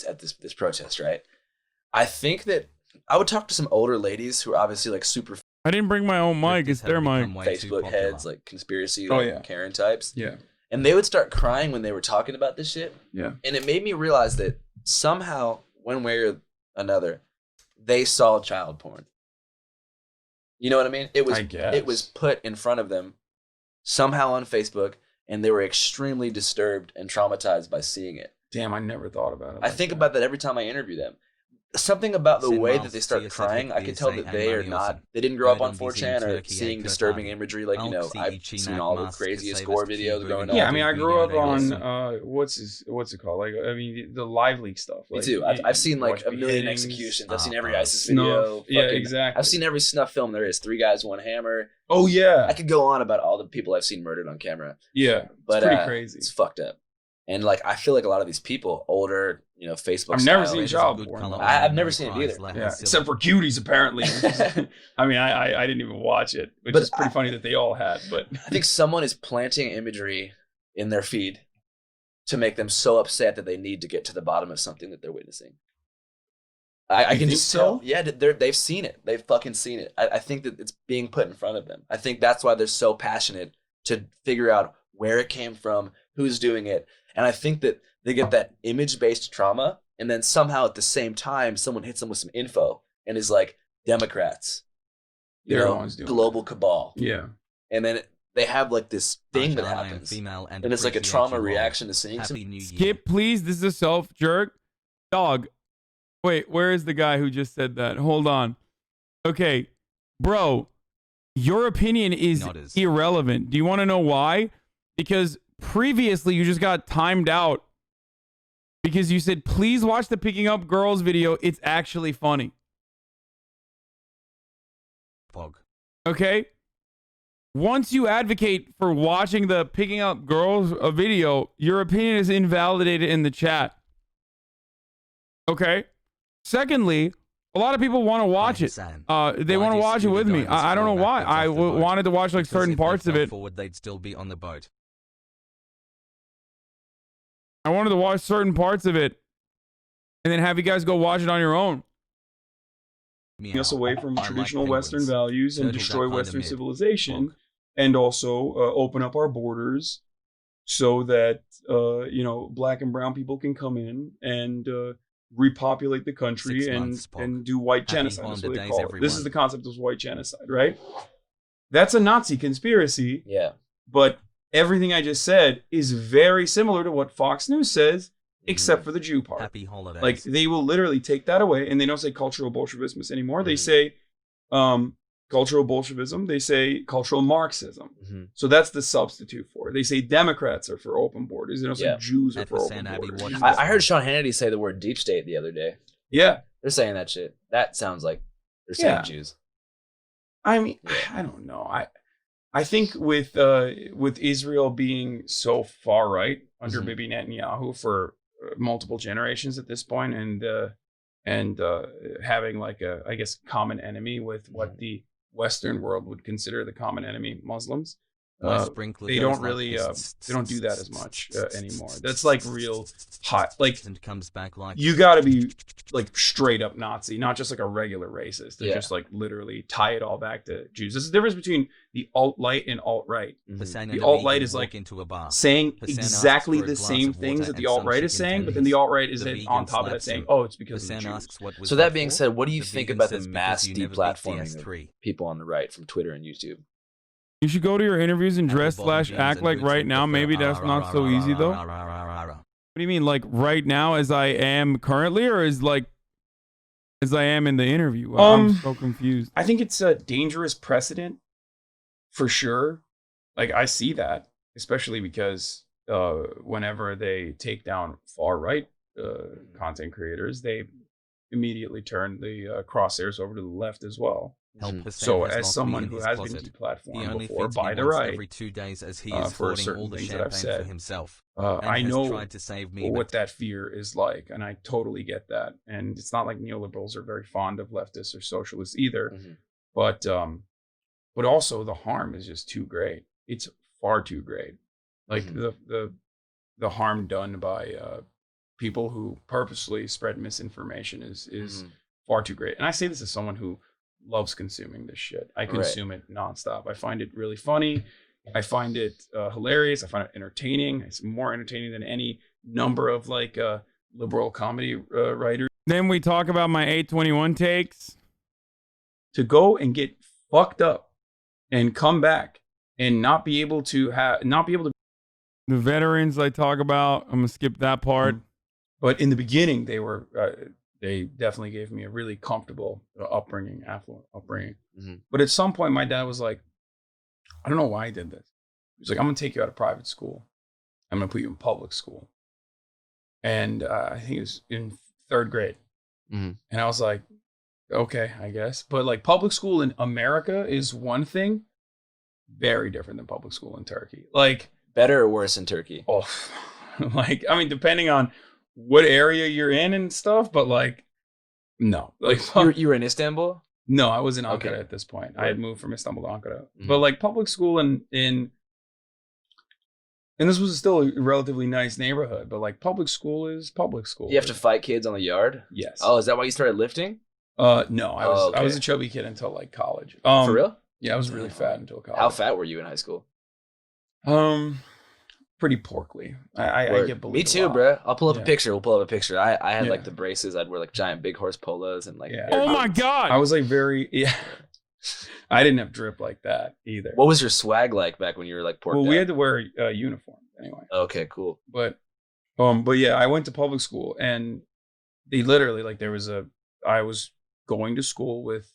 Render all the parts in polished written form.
at this protest, right? I think that I would talk to some older ladies who are obviously like super I didn't bring my own mic. It's their mic. Facebook heads, like conspiracy, Karen types. Yeah. And they would start crying when they were talking about this shit. Yeah. And it made me realize that somehow, one way or another, they saw child porn. You know what I mean? It was put in front of them somehow on Facebook, and they were extremely disturbed and traumatized by seeing it. Damn, I never thought about it. I think about that every time I interview them. Something about the way that they start crying, I can tell that they didn't grow up on 4chan or seeing disturbing imagery. Like, I've seen all the craziest gore videos growing up. Yeah, I mean, I grew up on, what's it called? Like, I mean, the Live Leak stuff. Me too. I've seen like a million executions. I've seen every ISIS video. Yeah, exactly. I've seen every snuff film there is. 3 Guys, 1 Hammer. Oh, yeah. I could go on about all the people I've seen murdered on camera. Yeah, but it's pretty crazy. It's fucked up. And like, I feel like a lot of these people, older, Facebook. I've never seen child porn. I've never seen it either. Yeah, except for Cuties, apparently. I mean, I didn't even watch it, which is pretty funny that they all had. But I think someone is planting imagery in their feed to make them so upset that they need to get to the bottom of something that they're witnessing. I can just tell. Yeah, they've seen it. They've fucking seen it. I think that it's being put in front of them. I think that's why they're so passionate to figure out where it came from, who's doing it. And I think that they get that image-based trauma, and then somehow at the same time, someone hits them with some info and is like, Democrats, global cabal. Yeah. And then they have like this thing that happens, and it's like a trauma reaction to seeing something. Skip, please. This is a self-jerk. Dog. Wait, where is the guy who just said that? Hold on. Okay, bro, your opinion is irrelevant. Do you want to know why? Because previously you just got timed out because you said, please watch the Picking Up Girls video. It's actually funny. Okay? Once you advocate for watching the Picking Up Girls video, your opinion is invalidated in the chat. Okay? Secondly, a lot of people want to watch it. They want to watch it with me. I don't know why. I wanted to watch like certain parts of it. They'd still be on the boat. I wanted to watch certain parts of it and then have you guys go watch it on your own. Taking us away from traditional Western values and destroy Western civilization, and also open up our borders so that black and brown people can come in and repopulate the country and do white genocide. That's what they call it. This is the concept of white genocide, right? That's a Nazi conspiracy. Yeah. But everything I just said is very similar to what Fox News says, except for the Jew part. Happy holidays. Like, they will literally take that away, and they don't say cultural Bolshevism anymore. They say cultural Bolshevism. They say cultural Marxism. So that's the substitute for it. They say Democrats are for open borders. They don't say Jews are for open borders. I heard Sean Hannity say the word deep state the other day. Yeah. They're saying that shit. That sounds like they're saying Jews. I mean, I don't know. I think with Israel being so far right under Bibi Netanyahu for multiple generations at this point, and having like a, I guess, common enemy with what the Western world would consider the common enemy, Muslims. They don't really they don't do that as much anymore. That's like real hot. Like, you got to be like straight up Nazi, not just like a regular racist. They just like literally tie it all back to Jews. There's a difference between the alt-right and alt-right. The alt-right is like saying exactly the same things that the alt-right is saying, but then the alt-right is on top of that saying, oh, it's because of the Jews. So that being said, what do you think about the mass deplatforming of people on the right from Twitter and YouTube? You should go to your interviews and dress/act like right now. Maybe that's not so easy though. What do you mean, like right now as I am currently, or as I am in the interview? I'm so confused. I think it's a dangerous precedent for sure. Like, I see that, especially because whenever they take down far right content creators, they immediately turn the crosshairs over to the left as well. So, as someone who has been deplatformed before by the right, every 2 days as he for certain things that I've said, I know what that fear is like, and I totally get that. And it's not like neoliberals are very fond of leftists or socialists either, but also the harm is just too great. It's far too great. Like the harm done by people who purposely spread misinformation is far too great. And I say this as someone who loves consuming this shit. I consume it nonstop. I find it really funny. I find it hilarious. I find it entertaining. It's more entertaining than any number of like liberal comedy writers. Then we talk about my 821 takes. To go and get fucked up and come back and not be able to. The veterans I talk about, I'm gonna skip that part. But in the beginning, they definitely gave me a really comfortable upbringing, affluent upbringing. But at some point, my dad was like, I don't know why he did this. He was like, I'm going to take you out of private school. I'm going to put you in public school. And I think it was in 3rd grade. And I was like, okay, I guess. But like public school in America is one thing, very different than public school in Turkey. Like better or worse in Turkey? Oh, like, I mean, depending on what area you're in and stuff, but like, no. Like you were in Istanbul? No, I was in Ankara at this point. I had moved from Istanbul to Ankara. But like public school and this was still a relatively nice neighborhood, but like public school is public school. You have to fight kids on the yard? Yes. Oh, is that why you started lifting? No, I was a chubby kid until like college. For real? Yeah, I was really fat until college. How fat were you in high school? Pretty porkly. I get bullied. Me too, bro. I'll pull up a picture. We'll pull up a picture. I had like the braces. I'd wear like giant big horse polos and like. Oh my god! I was like I didn't have drip like that either. What was your swag like back when you were like porked out? We had to wear uniforms anyway. Okay, cool. But yeah, I went to public school and they literally like I was going to school with,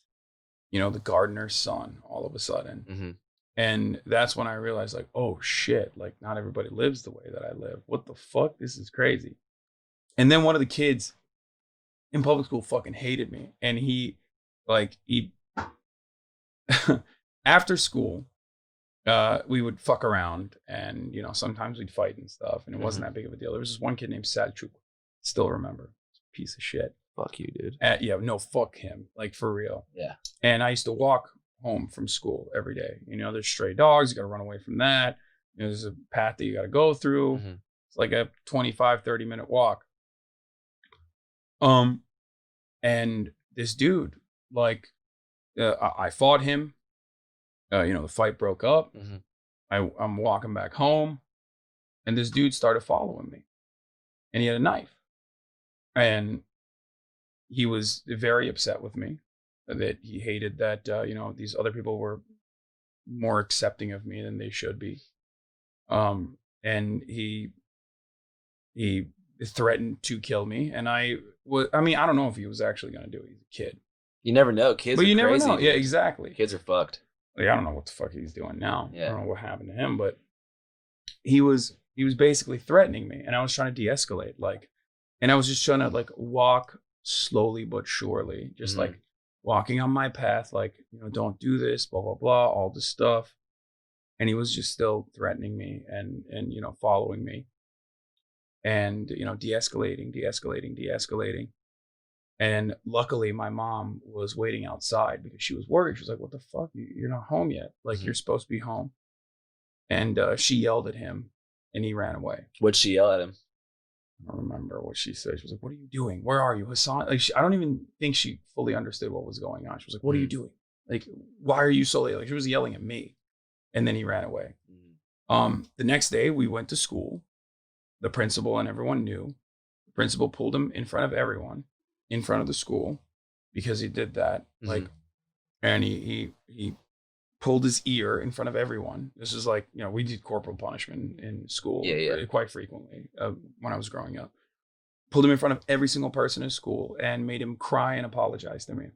the gardener's son all of a sudden. And that's when I realized, like, oh shit, like not everybody lives the way that I live. What the fuck? This is crazy. And then one of the kids in public school fucking hated me. And he after school, we would fuck around and, sometimes we'd fight and stuff. And it wasn't that big of a deal. There was this one kid named Selçuk. Still remember. Piece of shit. Fuck you, dude. Yeah, no, fuck him. Like for real. Yeah. And I used to walk home from school every day. There's stray dogs, you got to run away from that. There's a path that you got to go through. It's like a 25-30 minute walk. And this dude, like, I fought him. The fight broke up. I'm walking back home, and this dude started following me, and he had a knife, and he was very upset with me. That he hated that, these other people were more accepting of me than they should be. And he threatened to kill me. And I don't know if he was actually going to do it. He's a kid. You never know. Kids are crazy. Never know. Yeah, exactly. Kids are fucked. Like, I don't know what the fuck he's doing now. Yeah. I don't know what happened to him, but he was basically threatening me. And I was trying to de-escalate. And I was just trying to walk slowly but surely. Just walking on my path, don't do this, blah, blah, blah, all this stuff. And he was just still threatening me and following me and, de-escalating. And luckily my mom was waiting outside because she was worried. She was like, what the fuck? You're not home yet. You're supposed to be home. And she yelled at him and he ran away. What'd she yell at him? I don't remember what she said. She was like, what are you doing? Where are you, Hasan? I don't even think she fully understood what was going on. She was like, what are you doing? Why are you so late? She was yelling at me. And then he ran away. The next day we went to school. The principal and everyone knew. The principal pulled him in front of everyone, in front of the school, because he did that. And he pulled his ear in front of everyone. This is we did corporal punishment in school quite frequently when I was growing up. Pulled him in front of every single person in school and made him cry and apologize to me.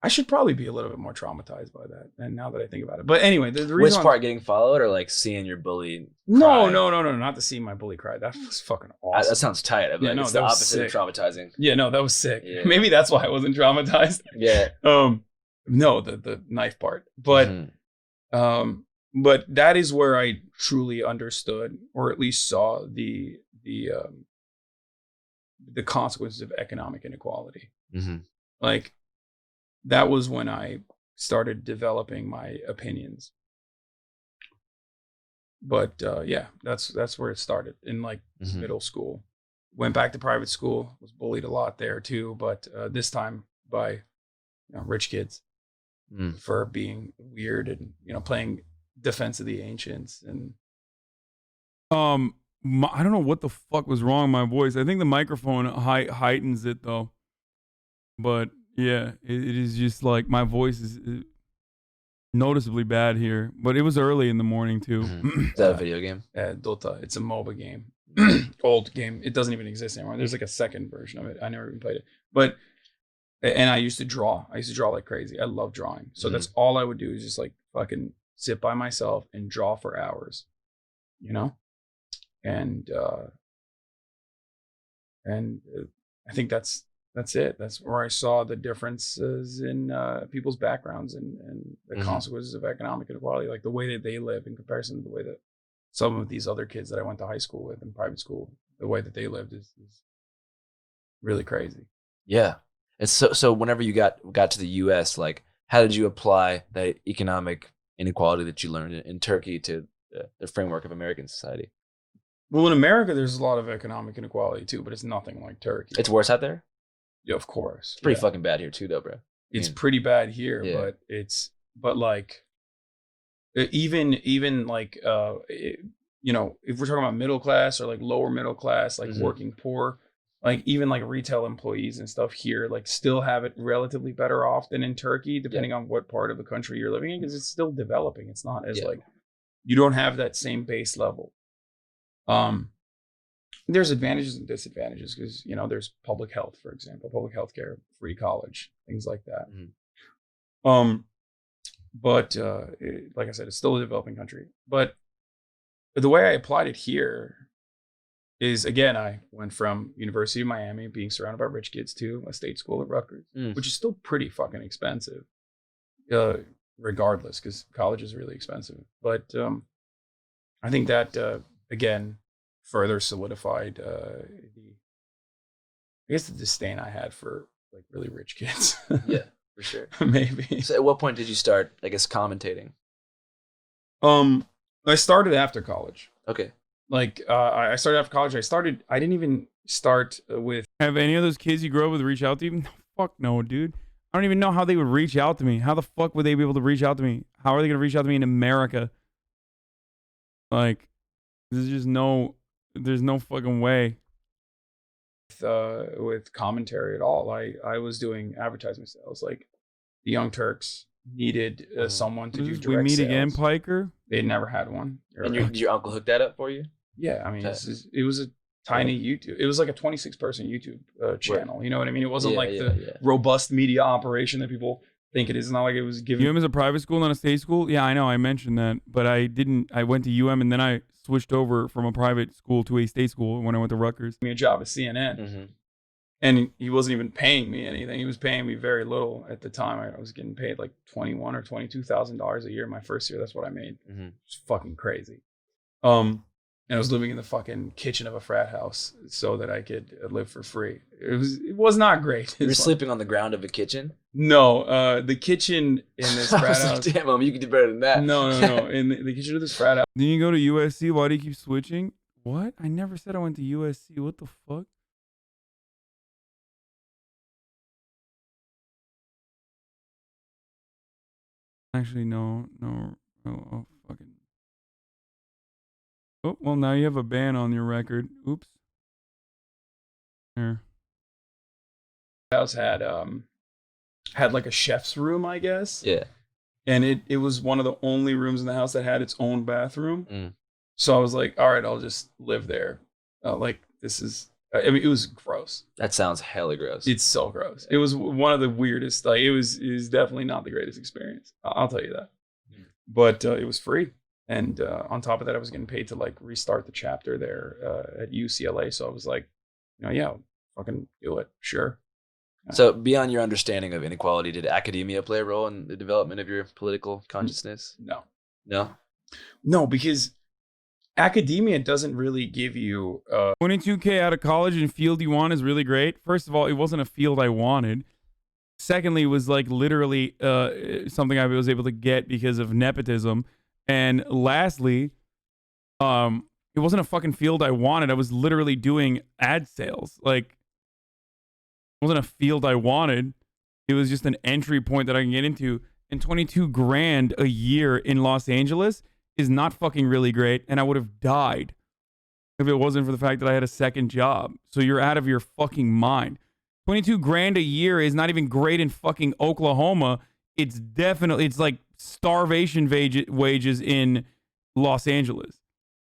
I should probably be a little bit more traumatized by that. And now that I think about it. But anyway, the reason. Which part, getting followed or seeing your bully cry? No. Not to see my bully cry. That was fucking awesome. That sounds tight. It's the opposite of traumatizing. Yeah, no, that was sick. Yeah. Maybe that's why I wasn't traumatized. Yeah. No, the knife part. But but that is where I truly understood, or at least saw the consequences of economic inequality. That was when I started developing my opinions. But yeah, that's where it started in like middle school. Went back to private school, was bullied a lot there too, but this time by rich kids for being weird and playing Defense of the Ancients and I don't know what the fuck was wrong with my voice. I think the microphone heightens it though. But yeah, it is just like my voice is noticeably bad here. But it was early in the morning too. Is that a video game? Dota. It's a MOBA game. Old game. It doesn't even exist anymore. There's like a second version of it. I never even played it. And I used to draw. I used to draw like crazy. I love drawing. So that's all I would do is just like fucking sit by myself and draw for hours. And I think that's it. That's where I saw the differences in people's backgrounds and the consequences of economic inequality, like the way that they live in comparison to the way that some of these other kids that I went to high school with in private school, the way that they lived is really crazy. Yeah. And so whenever you got to the US, like how did you apply that economic inequality that you learned in Turkey to the framework of American society? Well, in America, there's a lot of economic inequality too, but it's nothing like Turkey. It's worse out there? Yeah, of course. It's pretty fucking bad here too, though, bro. It's pretty bad here, but like even like if we're talking about middle class or like lower middle class, like working poor, like even like retail employees and stuff here, like still have it relatively better off than in Turkey, depending on what part of the country you're living in, because it's still developing. It's not as like you don't have that same base level. There's advantages and disadvantages because there's public health, for example, public health care, free college, things like that. But like I said, it's still a developing country. But the way I applied it here is, again, I went from University of Miami, being surrounded by rich kids, to a state school at Rutgers, which is still pretty fucking expensive, regardless, because college is really expensive. But I think that again further solidified the disdain I had for like really rich kids. Yeah, for sure. Maybe. So at what point did you start, I guess, commentating? I started after college. Okay. Like I started after college. I didn't even start with. Have any of those kids you grew up with reach out to you? No, fuck no, dude. I don't even know how they would reach out to me. How the fuck would they be able to reach out to me? How are they gonna reach out to me in America? Like, there's just there's no fucking way. With commentary at all. I was doing advertisement sales. Like the Young Turks needed someone to do direct We meet sales. Again, Piker? They'd never had one. And did your uncle hook that up for you? Yeah, I mean, it was a tiny YouTube. It was like a 26-person YouTube channel. Right. You know what I mean? It wasn't robust media operation that people think it is. It's not like it was given. UM is a private school, not a state school? Yeah, I know. I mentioned that. But I didn't. I went to UM and then I switched over from a private school to a state school when I went to Rutgers. Me a job at CNN. And he wasn't even paying me anything. He was paying me very little at the time. I was getting paid like $21,000 or $22,000 a year my first year. That's what I made. It's fucking crazy. And I was living in the fucking kitchen of a frat house so that I could live for free. It was not great. You were sleeping on the ground of a kitchen? No, the kitchen in this frat house. Damn, Mom, you can do better than that. No. In the kitchen of this frat house. Didn't you go to USC? Why do you keep switching? What? I never said I went to USC. What the fuck? Actually, no. Oh, fucking. Oh, well, now you have a ban on your record. Oops. Here. House had like a chef's room, I guess. Yeah. And it was one of the only rooms in the house that had its own bathroom. So I was like, all right, I'll just live there. Like, this is, I mean, it was gross. That sounds hella gross. It's so gross. It was one of the weirdest, like, it was definitely not the greatest experience. I'll tell you that. But it was free. And on top of that, I was getting paid to like restart the chapter there at UCLA. So I was like, yeah, fucking do it. Sure. So beyond your understanding of inequality, did academia play a role in the development of your political consciousness? No, because academia doesn't really give you 22K out of college and field you want is really great. First of all, it wasn't a field I wanted. Secondly, it was like literally something I was able to get because of nepotism. And lastly, It wasn't a fucking field I wanted. I was literally doing ad sales. Like, it wasn't a field I wanted. It was just an entry point that I can get into. And 22 grand a year in Los Angeles is not fucking really great. And I would have died if it wasn't for the fact that I had a second job. So you're out of your fucking mind. 22 grand a year is not even great in fucking Oklahoma. It's like starvation wages in Los Angeles.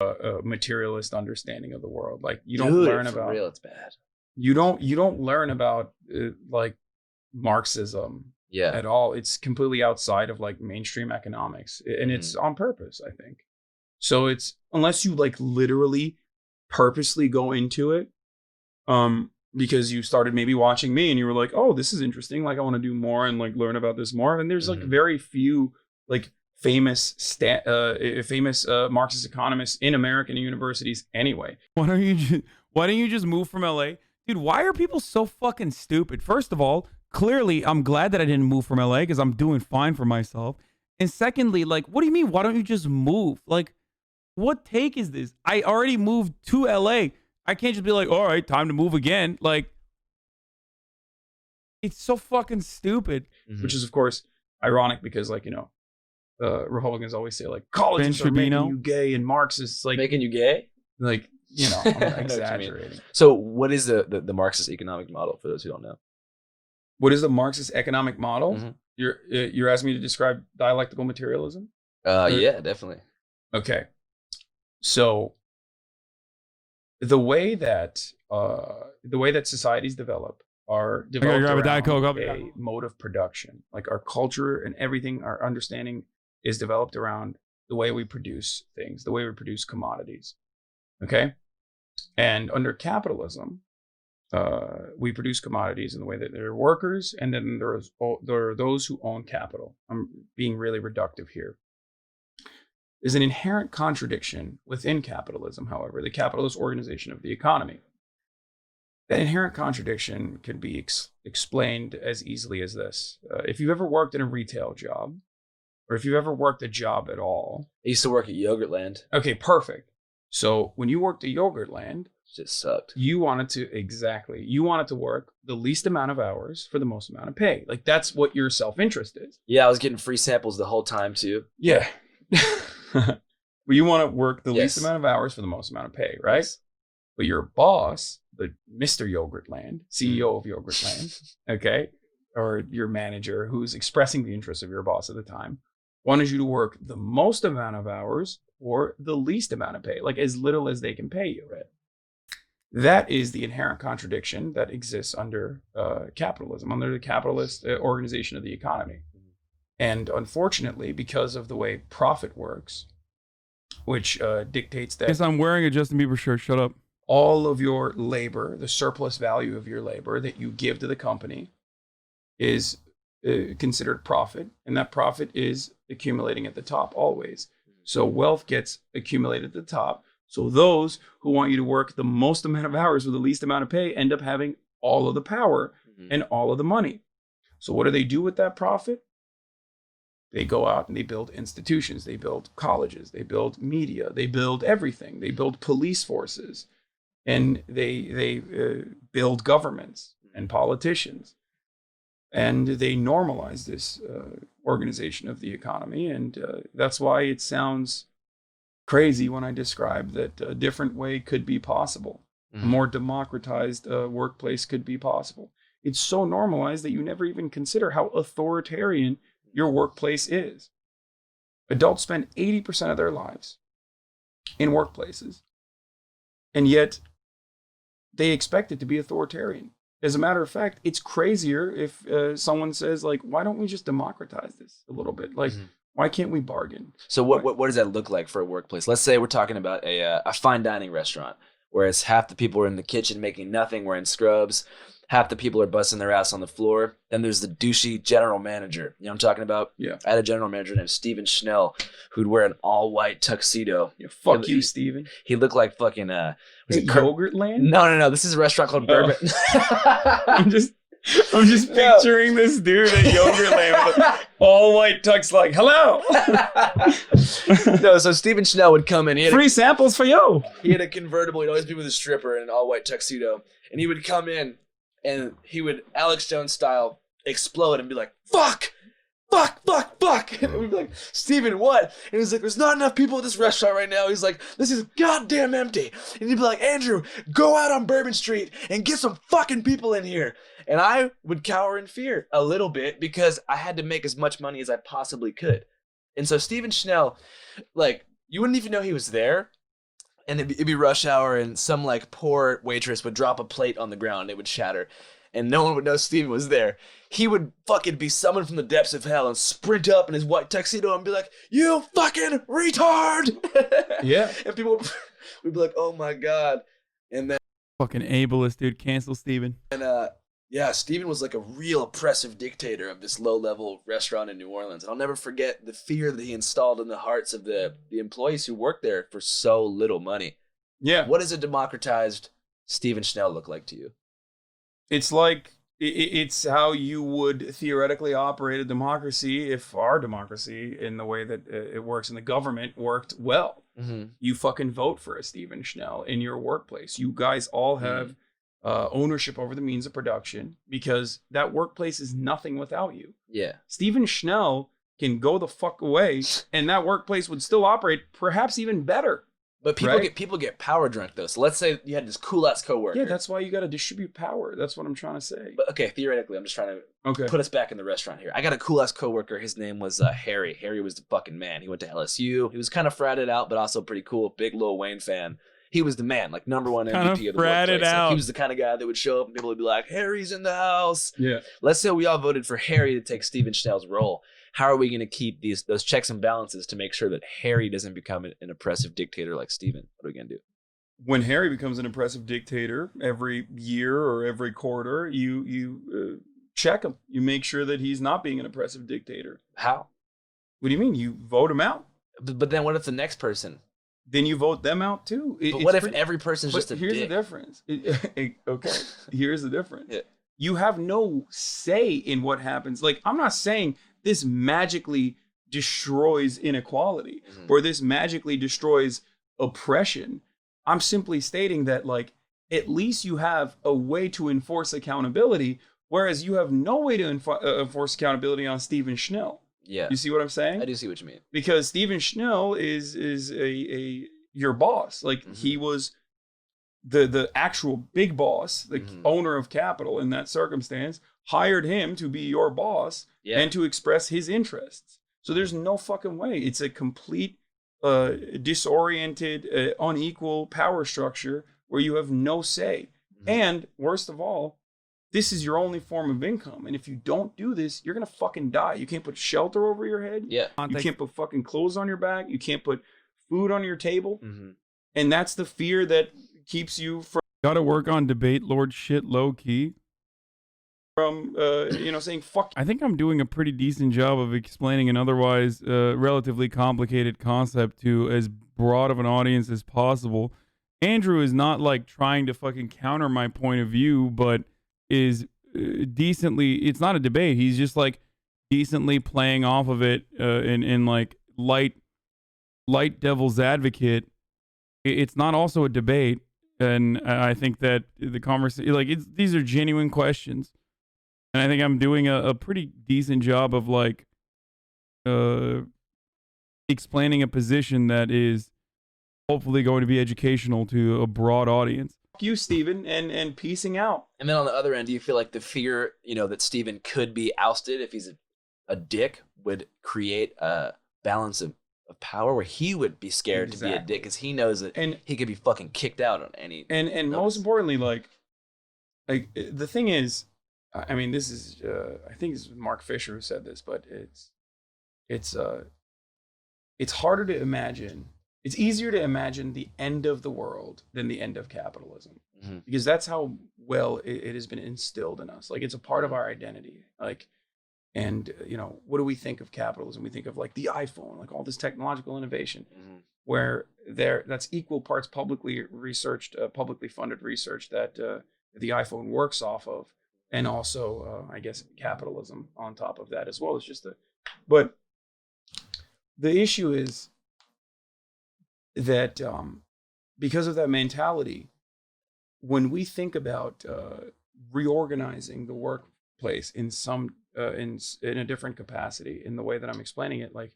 A materialist understanding of the world. Like you don't learn about real, it's bad. You don't learn about like Marxism at all. It's completely outside of like mainstream economics, and it's on purpose, I think. So it's unless you like literally purposely go into it, because you started maybe watching me and you were like, oh, this is interesting. Like I want to do more and like learn about this more. And there's like very few like famous Marxist economists in American universities anyway. Why don't you just move from LA? Dude, why are people so fucking stupid? First of all, clearly I'm glad that I didn't move from LA because I'm doing fine for myself. And secondly, like, what do you mean? Why don't you just move? Like, what take is this? I already moved to LA. I can't just be like, all right, time to move again. Like, it's so fucking stupid. Which is, of course, ironic because, like, you know, Republicans always say, like, colleges are making you gay, and Marxists, like... Making you gay? Like, you know, I'm exaggerating. So what is the Marxist economic model, for those who don't know? What is the Marxist economic model? You're asking me to describe dialectical materialism? Yeah, definitely. Okay. So the way that societies develop are developed around a mode of production. Like our culture and everything, our understanding is developed around the way we produce things, the way we produce commodities. Okay? And under capitalism, we produce commodities in the way that there are workers, and then there are those who own capital. I'm being really reductive here. There's an inherent contradiction within capitalism, however, the capitalist organization of the economy. That inherent contradiction can be explained as easily as this. If you've ever worked in a retail job, or if you've ever worked a job at all. I used to work at Yogurtland. Okay, perfect. So when you worked at Yogurtland, it just sucked. You wanted to work the least amount of hours for the most amount of pay. Like that's what your self-interest is. Yeah, I was getting free samples the whole time too. Yeah. But you want to work the least amount of hours for the most amount of pay, right? Yes. But your boss, the Mr. Yogurtland, CEO of Yogurtland, okay, or your manager who's expressing the interests of your boss at the time, wanted you to work the most amount of hours for the least amount of pay, like as little as they can pay you. Right? That is the inherent contradiction that exists under capitalism, under the capitalist organization of the economy. And unfortunately, because of the way profit works, which dictates that... Yes, I'm wearing a Justin Bieber shirt. Shut up. All of your labor, the surplus value of your labor that you give to the company is considered profit. And that profit is accumulating at the top always. So wealth gets accumulated at the top. So those who want you to work the most amount of hours with the least amount of pay end up having all of the power and all of the money. So what do they do with that profit? They go out and they build institutions, they build colleges, they build media, they build everything. They build police forces, and they build governments and politicians. And they normalize this organization of the economy. And that's why it sounds crazy when I describe that a different way could be possible. A more democratized workplace could be possible. It's so normalized that you never even consider how authoritarian your workplace is. Adults spend 80% of their lives in workplaces, and yet they expect it to be authoritarian. As a matter of fact, it's crazier if someone says, like, why don't we just democratize this a little bit? Like, why can't we bargain? So what does that look like for a workplace? Let's say we're talking about a fine dining restaurant, whereas half the people are in the kitchen making nothing, wearing scrubs. Half the people are busting their ass on the floor. Then there's the douchey general manager. You know what I'm talking about? Yeah. I had a general manager named Steven Schnell who'd wear an all-white tuxedo. Yeah, fuck you, Steven. He looked like fucking... was it Yogurtland? No. This is a restaurant called Bourbon. I'm just picturing this dude at Yogurtland with an all white tux, like, hello. No, so Stephen Schnell would come in. He had Free samples for you. He had a convertible. He'd always be with a stripper in an all white tuxedo, and he would come in, and he would Alex Jones style explode and be like, "Fuck, fuck, fuck, fuck," and we'd be like, "Steven, what?" And he's like, "There's not enough people at this restaurant right now." He's like, "This is goddamn empty." And he'd be like, "Andrew, go out on Bourbon Street and get some fucking people in here." And I would cower in fear a little bit because I had to make as much money as I possibly could. And so Stephen Schnell, like, you wouldn't even know he was there. And it'd be rush hour, and some like poor waitress would drop a plate on the ground, it would shatter, and no one would know Steven was there. He would fucking be summoned from the depths of hell and sprint up in his white tuxedo and be like, "You fucking retard!" Yeah. And people would be like, "Oh my god!" And then Fucking ableist, dude. Cancel Steven. yeah, Steven was like a real oppressive dictator of this low-level restaurant in New Orleans. And I'll never forget the fear that he installed in the hearts of the employees who worked there for so little money. Yeah. What does a democratized Stephen Schnell look like to you? It's like, it's how you would theoretically operate a democracy if our democracy, in the way that it works in the government, worked well. Mm-hmm. You fucking vote for a Stephen Schnell in your workplace. You guys all have ownership over the means of production, because that workplace is nothing without you. Yeah. Stephen Schnell can go the fuck away, and that workplace would still operate, perhaps even better. But people get power drunk though. So let's say you had this cool ass coworker. Yeah, that's why you got to distribute power. That's what I'm trying to say. But okay, theoretically, I'm just trying to put us back in the restaurant here. I got a cool ass coworker. His name was Harry. Harry was the fucking man. He went to LSU. He was kind of fratted out, but also pretty cool. Big Lil Wayne fan. He was the man, like number one MVP of the workplace. Like, he was the kind of guy that would show up and people would be like, "Harry's in the house." Yeah. Let's say we all voted for Harry to take Stephen Schnell's role. How are we going to keep those checks and balances to make sure that Harry doesn't become an oppressive dictator like Stephen? What are we going to do? When Harry becomes an oppressive dictator, every year or every quarter, you check him. You make sure that he's not being an oppressive dictator. How? What do you mean? You vote him out. But then what if the next person? Then you vote them out too. But what if every person's just a dick? Here's the difference. Okay, here's the difference. Yeah. You have no say in what happens. Like, I'm not saying this magically destroys inequality or this magically destroys oppression. I'm simply stating that, like, at least you have a way to enforce accountability, whereas you have no way to enforce accountability on Stephen Schnell. Yeah. You see what I'm saying? I do see what you mean. Because Stephen Schnell is your boss. Like, he was the actual big boss, the owner of capital in that circumstance, hired him to be your boss and to express his interests. So there's no fucking way. It's a complete disoriented, unequal power structure where you have no say. And worst of all, this is your only form of income. And if you don't do this, you're going to fucking die. You can't put shelter over your head. Yeah. You can't put fucking clothes on your back. You can't put food on your table. And that's the fear that keeps you from... Gotta work on debate lord shit low key. From, saying fuck. I think I'm doing a pretty decent job of explaining an otherwise relatively complicated concept to as broad of an audience as possible. Andrew is not like trying to fucking counter my point of view, but is decently, it's not a debate. He's just like decently playing off of it in like light devil's advocate. It's not also a debate. And I think that the conversation, like, these are genuine questions. And I think I'm doing a pretty decent job of like explaining a position that is hopefully going to be educational to a broad audience. Fuck you, Stephen, and peacing out. And then on the other end, do you feel like the fear, that Stephen could be ousted if he's a dick would create a balance of power where he would be scared to be a dick because he knows that he could be fucking kicked out on any. And most importantly, like the thing is, I mean, this is I think it's Mark Fisher who said this, but it's harder to imagine. It's easier to imagine the end of the world than the end of capitalism, because that's how well it has been instilled in us. Like, it's a part of our identity. Like, and what do we think of capitalism? We think of like the iPhone, like all this technological innovation, where that's equal parts publicly researched, publicly funded research that the iPhone works off of, and also I guess capitalism on top of that as well. It's just but the issue is that because of that mentality, when we think about reorganizing the workplace in some in a different capacity, in the way that I'm explaining it, like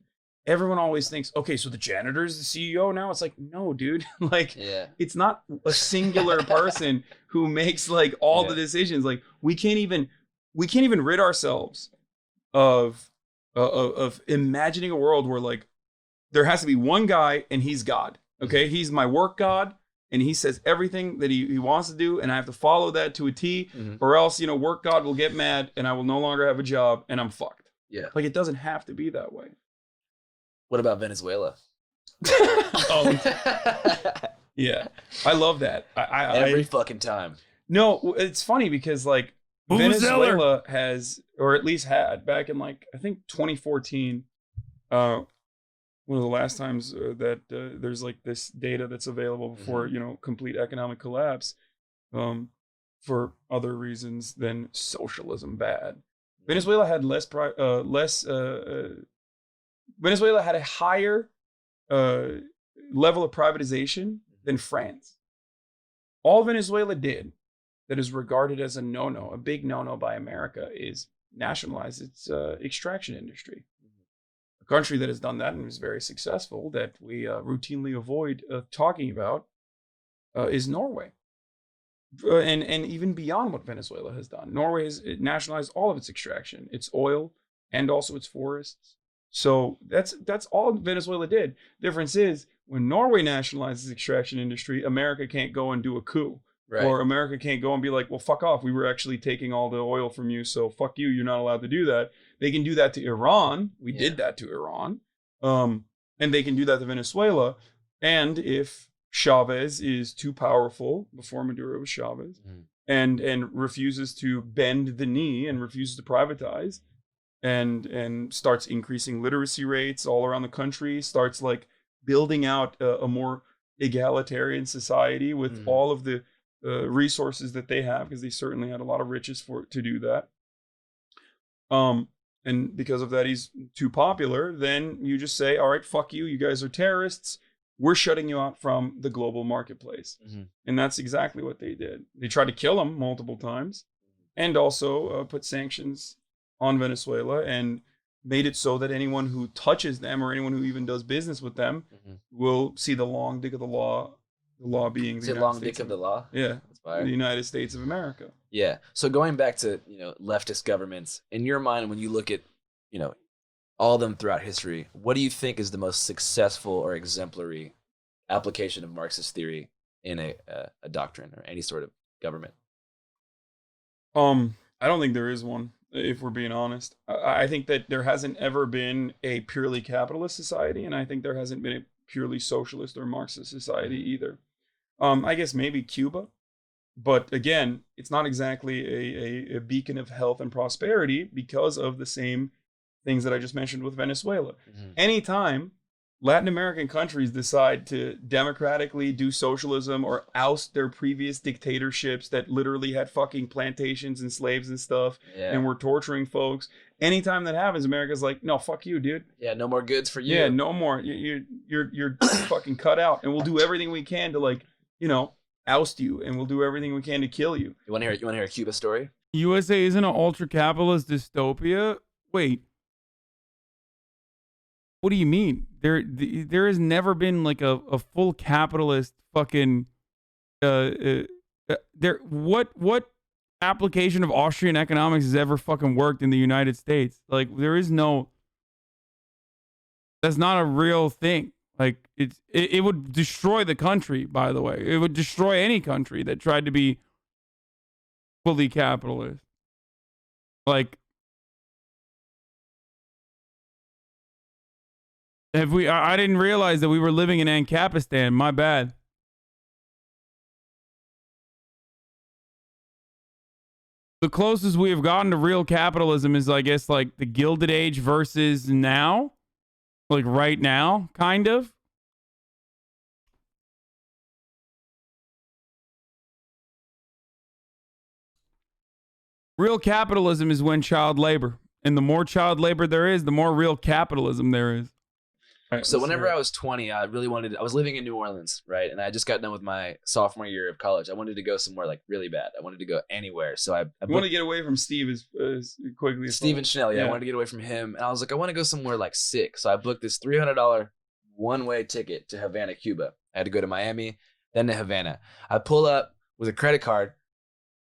everyone always thinks, okay, so the janitor is the CEO now. It's like, no, dude, like it's not a singular person who makes like all the decisions. Like we can't even rid ourselves of imagining a world where like there has to be one guy and he's God. Okay, he's my work God, and he says everything that he wants to do, and I have to follow that to a T, or else, work God will get mad, and I will no longer have a job, and I'm fucked. Yeah. Like, it doesn't have to be that way. What about Venezuela? Yeah, I love that. Every fucking time. No, it's funny because, like, Venezuela has, or at least had, back in, like, I think 2014, one of the last times that there's like this data that's available before complete economic collapse, for other reasons than socialism bad. Venezuela had Venezuela had a higher level of privatization than France. All Venezuela did that is regarded as a no-no, a big no-no by America, is nationalize its extraction industry. Country that has done that and is very successful, that we routinely avoid talking about, is Norway. And even beyond what Venezuela has done, Norway has nationalized all of its extraction, its oil, and also its forests. So that's all Venezuela did. Difference is, when Norway nationalizes the extraction industry, America can't go and do a coup. Right. Or America can't go and be like, well, fuck off. We were actually taking all the oil from you, so fuck you. You're not allowed to do that. They can do that to Iran. We did that to Iran. And they can do that to Venezuela. And if Chavez is too powerful, before Maduro was Chavez, and refuses to bend the knee and refuses to privatize, and starts increasing literacy rates all around the country, starts like building out a more egalitarian society with all of the resources that they have, because they certainly had a lot of riches to do that. And because of that, he's too popular. Then you just say, all right, fuck you. You guys are terrorists. We're shutting you out from the global marketplace. And that's exactly what they did. They tried to kill him multiple times, and also put sanctions on Venezuela, and made it so that anyone who touches them, or anyone who even does business with them, will see the long dick of the law. The law being the long dick of the law. Yeah, the United States of America. Yeah. So going back to leftist governments, in your mind, when you look at all of them throughout history, what do you think is the most successful or exemplary application of Marxist theory in a doctrine or any sort of government? I don't think there is one, if we're being honest. I think that there hasn't ever been a purely capitalist society, and I think there hasn't been a purely socialist or Marxist society either. I guess maybe Cuba, but again, it's not exactly a beacon of health and prosperity because of the same things that I just mentioned with Venezuela. Anytime Latin American countries decide to democratically do socialism or oust their previous dictatorships that literally had fucking plantations and slaves and stuff, and were torturing folks, anytime that happens, America's like, no, fuck you, dude. Yeah, no more goods for you. Yeah, no more. You're fucking cut out, and we'll do everything we can to oust you, and we'll do everything we can to kill you. You want to hear a Cuba story? USA isn't an ultra-capitalist dystopia? Wait. What do you mean? There has never been like a full capitalist fucking what application of Austrian economics has ever fucking worked in the United States? Like, there is no, that's not a real thing. Like, it would destroy the country, by the way. It would destroy any country that tried to be fully capitalist. Like, I didn't realize that we were living in Ancapistan. My bad. The closest we have gotten to real capitalism is, I guess, like the Gilded Age versus now. Like right now, kind of. Real capitalism is when child labor. And the more child labor there is, the more real capitalism there is. Right, So whenever I was 20, I was living in New Orleans, right? And I just got done with my sophomore year of college. I wanted to go somewhere like really bad. I wanted to go anywhere. So I want to get away from Steve as quickly as Steven Schnell, yeah. I wanted to get away from him. And I was like, I want to go somewhere like sick. So I booked this $300 one-way ticket to Havana, Cuba. I had to go to Miami, then to Havana. I pull up with a credit card.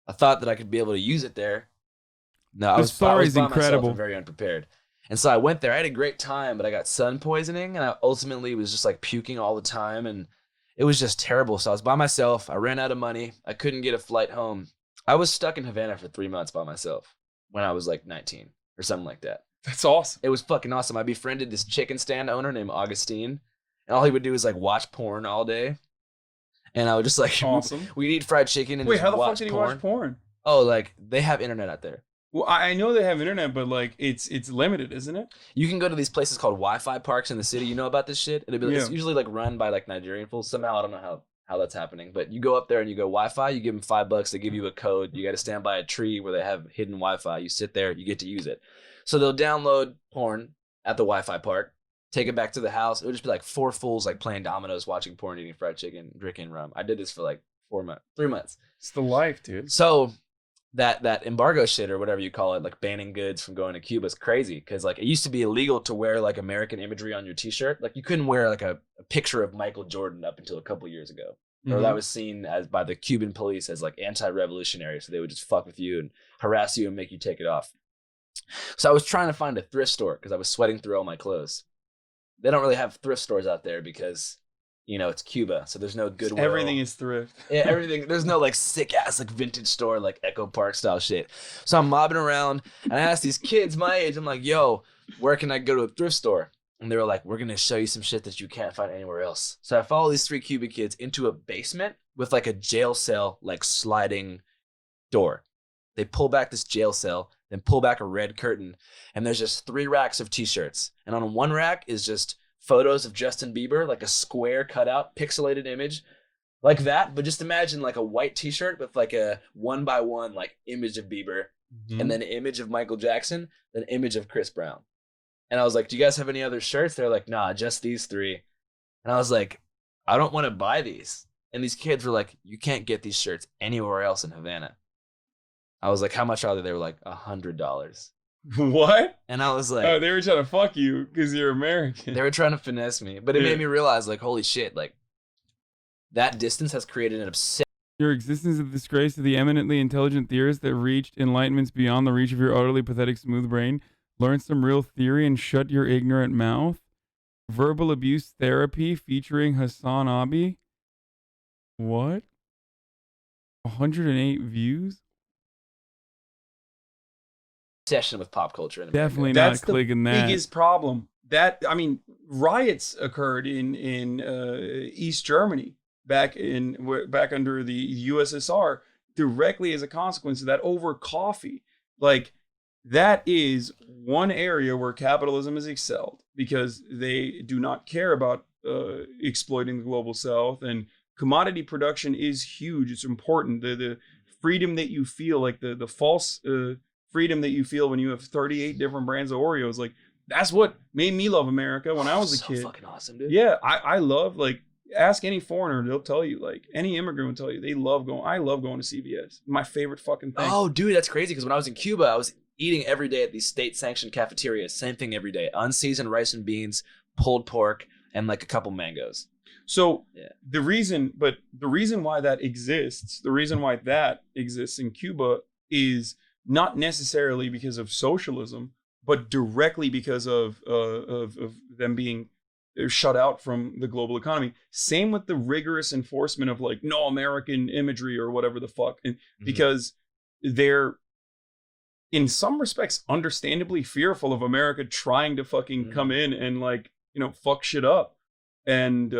I thought that I could be able to use it there. No, I was by myself and very unprepared. And so I went there. I had a great time, but I got sun poisoning, and I ultimately was just like puking all the time, and it was just terrible. So I was by myself. I ran out of money. I couldn't get a flight home. I was stuck in Havana for 3 months by myself when I was like 19 or something like that. That's awesome. It was fucking awesome. I befriended this chicken stand owner named Augustine, and all he would do is like watch porn all day. And I would just like, awesome. We'd eat fried chicken and wait, just how the watch fuck did he watch porn? Oh, like they have internet out there. Well, I know they have internet, but like it's limited, isn't it? You can go to these places called Wi-Fi parks in the city. You know about this shit? It's usually like run by like Nigerian fools. Somehow I don't know how that's happening, but you go up there and you go Wi-Fi. You give them $5. They give you a code. You got to stand by a tree where they have hidden Wi-Fi. You sit there. You get to use it. So they'll download porn at the Wi-Fi park, take it back to the house. It would just be like 4 fools like playing dominoes, watching porn, eating fried chicken, drinking rum. I did this for like 3 months. It's the life, dude. So that embargo shit or whatever you call it, like banning goods from going to Cuba, is crazy because like it used to be illegal to wear like American imagery on your t-shirt. Like you couldn't wear like a picture of Michael Jordan up until a couple years ago. Or that was seen as by the Cuban police as like anti-revolutionary. So they would just fuck with you and harass you and make you take it off. So I was trying to find a thrift store because I was sweating through all my clothes. They don't really have thrift stores out there because, you know, it's Cuba, so there's no Goodwill. Everything is thrift. Yeah, everything. There's no like sick ass like vintage store like Echo Park style shit. So I'm mobbing around and I asked these kids my age, I'm like, yo, where can I go to a thrift store? And they were like, we're gonna show you some shit that you can't find anywhere else. So I follow these 3 Cuban kids into a basement with like a jail cell like sliding door. They pull back this jail cell, then pull back a red curtain, and there's just 3 racks of t-shirts. And on one rack is just photos of Justin Bieber, like a square cutout, pixelated image, like that. But just imagine like a white t-shirt with like a 1x1 like image of Bieber, and then an image of Michael Jackson, then an image of Chris Brown. And I was like, do you guys have any other shirts? They're like, nah, just these 3. And I was like, I don't want to buy these. And these kids were like, you can't get these shirts anywhere else in Havana. I was like, how much are they? They were like, $100. What? And I was like, oh, they were trying to fuck you because you're American. They were trying to finesse me, but it made me realize, like, holy shit, like that distance has created an obsession. Your existence is a disgrace to the eminently intelligent theorists that reached enlightenments beyond the reach of your utterly pathetic smooth brain. Learn some real theory and shut your ignorant mouth. Verbal abuse therapy featuring HasanAbi. What? 108 views? Obsession with pop culture in America. Definitely not clicking that. That's the biggest problem. I mean, riots occurred in East Germany back under the USSR directly as a consequence of that over coffee. Like that is one area where capitalism has excelled because they do not care about exploiting the global south, and commodity production is huge. It's important. The freedom that you feel, like the false freedom that you feel when you have 38 different brands of Oreos, like that's what made me love America when I was a kid. Fucking awesome, dude. Yeah, I love, like, ask any foreigner, they'll tell you, like any immigrant will tell you I love going to CVS. My favorite fucking thing. Oh, dude, that's crazy because when I was in Cuba, I was eating every day at these state-sanctioned cafeterias. Same thing every day: unseasoned rice and beans, pulled pork, and like a couple mangoes. So the reason why that exists in Cuba is not necessarily because of socialism, but directly because of them being shut out from the global economy. Same with the rigorous enforcement of like no American imagery or whatever the fuck, and because they're in some respects understandably fearful of America trying to fucking come in and like, you know, fuck shit up and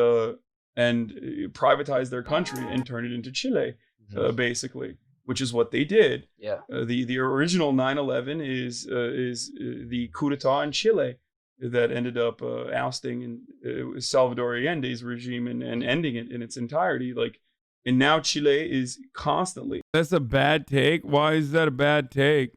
privatize their country and turn it into Chile, basically, which is what they did. Yeah. The original 9/11 is the coup d'etat in Chile that ended up ousting Salvador Allende's regime and ending it in its entirety. Like, And now Chile is constantly. That's a bad take. Why is that a bad take?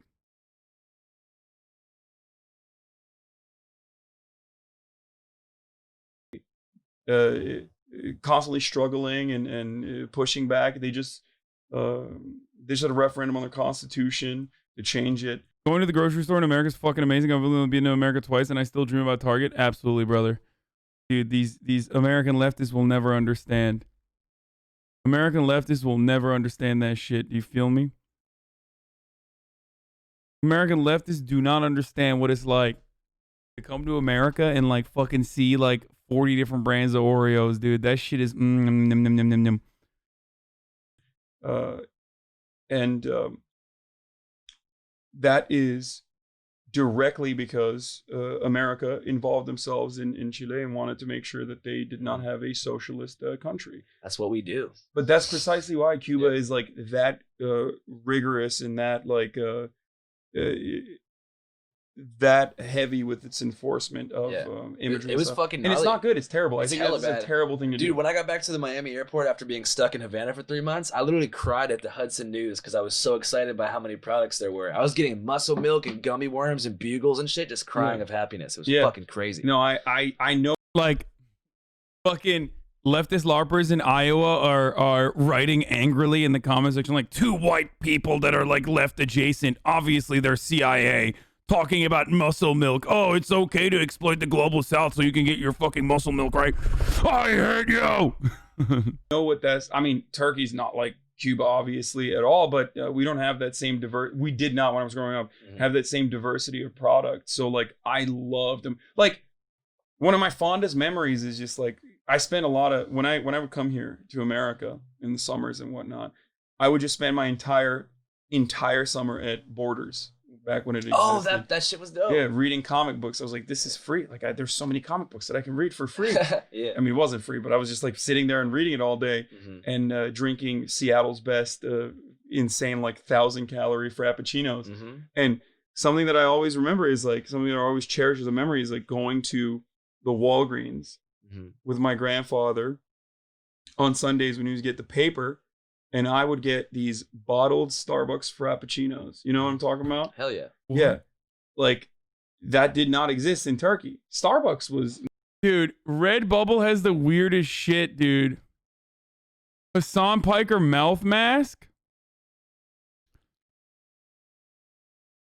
Constantly struggling and pushing back. They just had a referendum on their constitution to change it. Going to the grocery store in America is fucking amazing. I've only been to America twice, and I still dream about Target. Absolutely, brother. Dude, these American leftists will never understand. American leftists will never understand that shit. Do you feel me? American leftists do not understand what it's like to come to America and like fucking see like 40 different brands of Oreos, dude. That shit is that is directly because America involved themselves in Chile and wanted to make sure that they did not have a socialist country. That's what we do. But that's precisely why Cuba is like that rigorous and that like that heavy with its enforcement of imagery. It was fucking and it's not good. It's terrible. It's I think that's a terrible thing to do. Dude, when I got back to the Miami airport after being stuck in Havana for 3 months, I literally cried at the Hudson News because I was so excited by how many products there were. I was getting muscle milk and gummy worms and bugles and shit, just crying of happiness. It was fucking crazy. No, I know. Like, fucking leftist LARPers in Iowa are writing angrily in the comment section, like, 2 white people that are like left adjacent. Obviously, they're CIA. Talking about muscle milk. Oh, it's okay to exploit the global south so you can get your fucking muscle milk, right? I hate you. Know what that's, I mean, Turkey's not like Cuba, obviously, at all, but we don't have that same we did not, when I was growing up, have that same diversity of products. So, like, I loved them. Like, one of my fondest memories is just, like, I spent a lot of, when I would come here to America in the summers and whatnot, I would just spend my entire summer at Borders. Back when it existed. Oh, that shit was dope. Yeah, reading comic books. I was like, this is free. Like, there's so many comic books that I can read for free. Yeah. I mean, it wasn't free, but I was just like sitting there and reading it all day and drinking Seattle's best insane, like 1,000-calorie frappuccinos. And something that I always remember is like, something that I always cherish as a memory is like going to the Walgreens with my grandfather on Sundays when he would get the paper. And I would get these bottled Starbucks Frappuccinos. You know what I'm talking about? Hell yeah. Yeah. Like, that did not exist in Turkey. Starbucks was... Dude, Redbubble has the weirdest shit, dude. Hasan Piker mouth mask?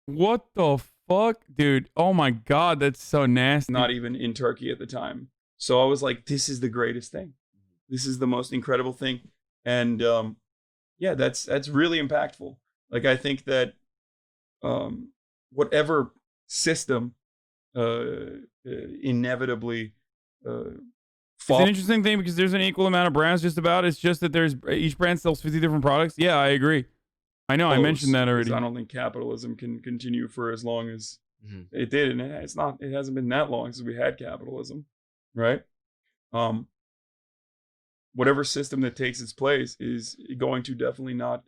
What the fuck? Dude, oh my God, that's so nasty. Not even in Turkey at the time. So I was like, this is the greatest thing. This is the most incredible thing. And yeah, that's really impactful. Like, I think that whatever system inevitably it's an interesting thing because there's an equal amount of brands just about. It's just that there's each brand sells 50 different products. Yeah, I agree. I know, I mentioned that already. I don't think capitalism can continue for as long as it did, and it hasn't been that long since we had capitalism, right? Whatever system that takes its place is going to definitely not,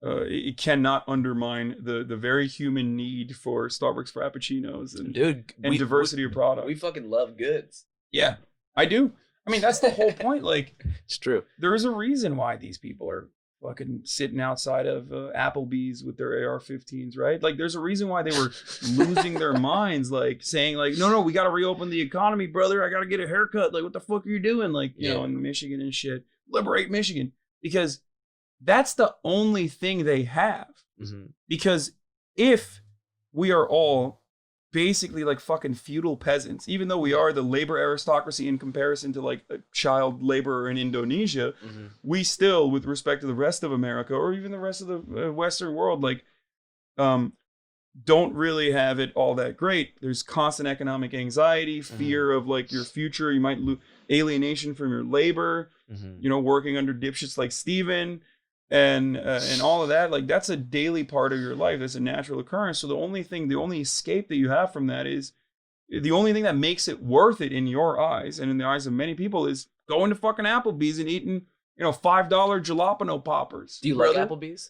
it cannot undermine the very human need for Starbucks Frappuccinos and diversity of products. We fucking love goods. Yeah, I do. I mean, that's the whole point. Like, it's true. There is a reason why these people are fucking sitting outside of Applebee's with their AR-15s, right? Like, there's a reason why they were losing their minds, like saying, like, no, we got to reopen the economy, brother. I got to get a haircut. Like, what the fuck are you doing? Like, you know, in Michigan and shit. Liberate Michigan, because that's the only thing they have. Because if we are all basically like fucking feudal peasants, even though we are the labor aristocracy in comparison to like a child laborer in Indonesia, we still, with respect to the rest of America or even the rest of the Western world, like don't really have it all that great. There's constant economic anxiety, fear of like your future. You might lose alienation from your labor, you know, working under dipshits like Steven and all of that. Like, that's a daily part of your life. That's a natural occurrence. So the only escape that you have from that is, the only thing that makes it worth it in your eyes and in the eyes of many people is going to fucking Applebee's and eating, you know, $5 jalapeno poppers. Do you like Applebee's?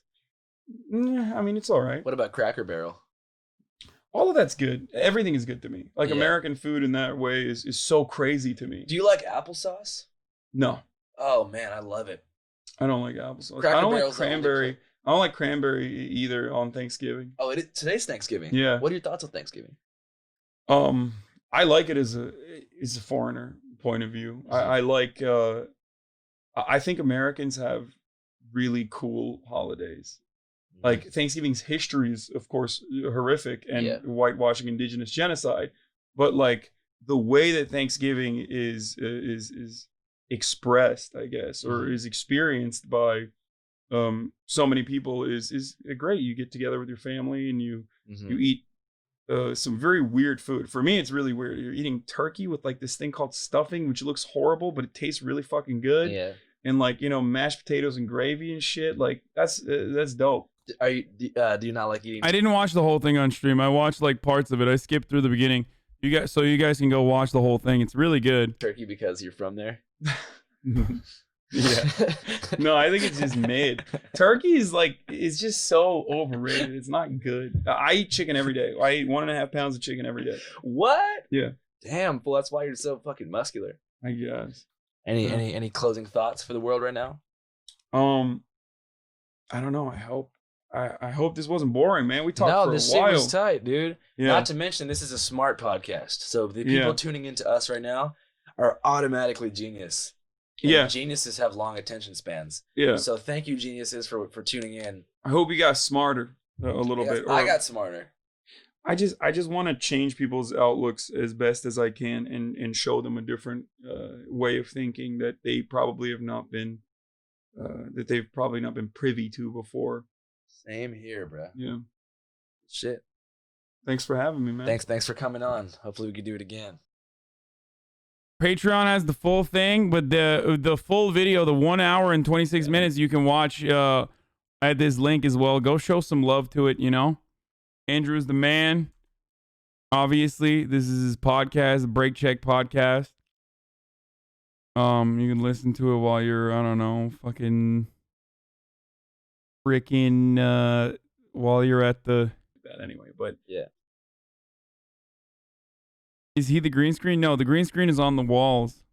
Yeah, I mean, it's all right. What about Cracker Barrel? All of that's good. Everything is good to me. Like, American food in that way is so crazy to me. Do you like applesauce? No. Oh man, I love it. I don't like applesauce. Cracker I don't like Barrel's the only cranberry. I don't like cranberry either on Thanksgiving. Oh, today's Thanksgiving. Yeah. What are your thoughts on Thanksgiving? I like it as a foreigner point of view. I like. I think Americans have really cool holidays. Like Thanksgiving's history is, of course, horrific and whitewashing indigenous genocide, but like the way that Thanksgiving is expressed, I guess, or is experienced by so many people is great. You get together with your family and you eat some very weird food. For me, it's really weird. You're eating turkey with like this thing called stuffing, which looks horrible, but it tastes really fucking good. Yeah. And like, mashed potatoes and gravy and shit. Like that's dope. Do you not like eating? I didn't watch the whole thing on stream. I watched like parts of it. I skipped through the beginning. You guys can go watch the whole thing. It's really good. Turkey because you're from there? Yeah. No, I think it's just mid. Turkey is just so overrated. It's not good. I eat chicken every day. I eat 1.5 pounds of chicken every day. What? Yeah. Damn, fool. That's why you're so fucking muscular. I guess. Any closing thoughts for the world right now? I don't know. I hope this wasn't boring, man. We talked for a while. No, this shit was tight, dude. Yeah. Not to mention, this is a smart podcast. So the people tuning into us right now are automatically genius. And geniuses have long attention spans. Yeah. So thank you, geniuses, for tuning in. I hope you got smarter a little bit. I got smarter. I just want to change people's outlooks as best as I can and show them a different way of thinking that they probably have not been privy to before. Same here, bro. Yeah. Shit. Thanks for having me, man. Thanks for coming on. Hopefully we can do it again. Patreon has the full thing, but the full video, the 1 hour and 26 minutes, you can watch at this link as well. Go show some love to it, Andrew's the man. Obviously, this is his podcast, Break Check Podcast. You can listen to it while you're, I don't know, while you're at the... That anyway, but... Yeah. Is he the green screen? No, the green screen is on the walls.